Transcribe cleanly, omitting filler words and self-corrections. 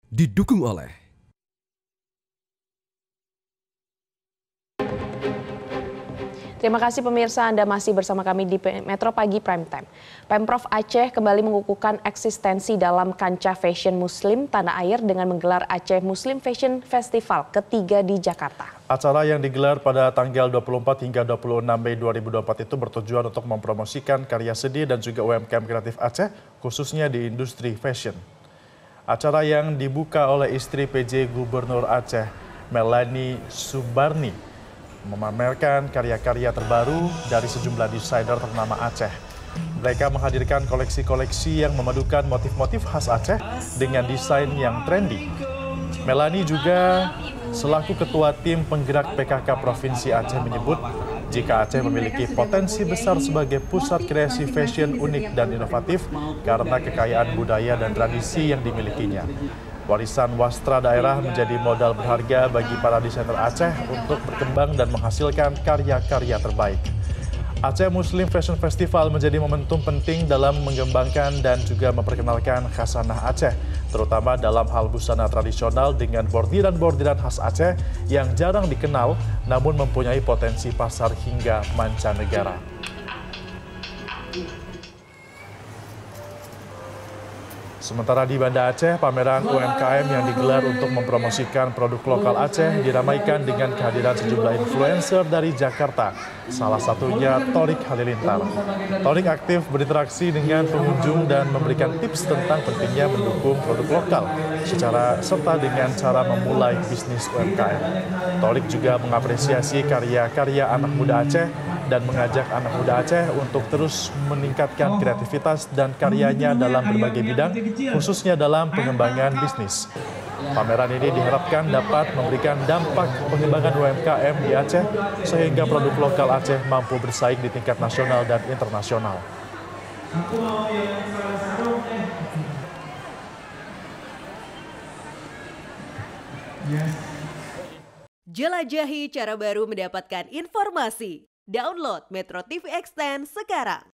didukung oleh Terima kasih pemirsa, Anda masih bersama kami di Metro Pagi Prime Time. Pemprov Aceh kembali mengukuhkan eksistensi dalam kancah fashion muslim tanah air dengan menggelar Aceh Muslim Fashion Festival ketiga di Jakarta. Acara yang digelar pada tanggal 24 hingga 26 Mei 2024 itu bertujuan untuk mempromosikan karya seni dan juga UMKM kreatif Aceh, khususnya di industri fashion. Acara yang dibuka oleh istri PJ Gubernur Aceh, Melanie Subarni, memamerkan karya-karya terbaru dari sejumlah desainer ternama Aceh. Mereka menghadirkan koleksi-koleksi yang memadukan motif-motif khas Aceh dengan desain yang trendy. Melanie juga selaku ketua tim penggerak PKK Provinsi Aceh menyebut jika Aceh memiliki potensi besar sebagai pusat kreasi fashion unik dan inovatif karena kekayaan budaya dan tradisi yang dimilikinya. Warisan wastra daerah menjadi modal berharga bagi para desainer Aceh untuk berkembang dan menghasilkan karya-karya terbaik. Aceh Muslim Fashion Festival menjadi momentum penting dalam mengembangkan dan juga memperkenalkan khasanah Aceh, terutama dalam hal busana tradisional dengan bordiran-bordiran khas Aceh yang jarang dikenal namun mempunyai potensi pasar hingga mancanegara. Sementara di Banda Aceh, pameran UMKM yang digelar untuk mempromosikan produk lokal Aceh diramaikan dengan kehadiran sejumlah influencer dari Jakarta, salah satunya Thorik Halilintar. Thorik aktif berinteraksi dengan pengunjung dan memberikan tips tentang pentingnya mendukung produk lokal serta dengan cara memulai bisnis UMKM. Thorik juga mengapresiasi karya-karya anak muda Aceh dan mengajak anak muda Aceh untuk terus meningkatkan kreativitas dan karyanya dalam berbagai bidang, khususnya dalam pengembangan bisnis. Pameran ini diharapkan dapat memberikan dampak pengembangan UMKM di Aceh sehingga produk lokal Aceh mampu bersaing di tingkat nasional dan internasional. Jelajahi cara baru mendapatkan informasi. Download Metro TV Extend sekarang.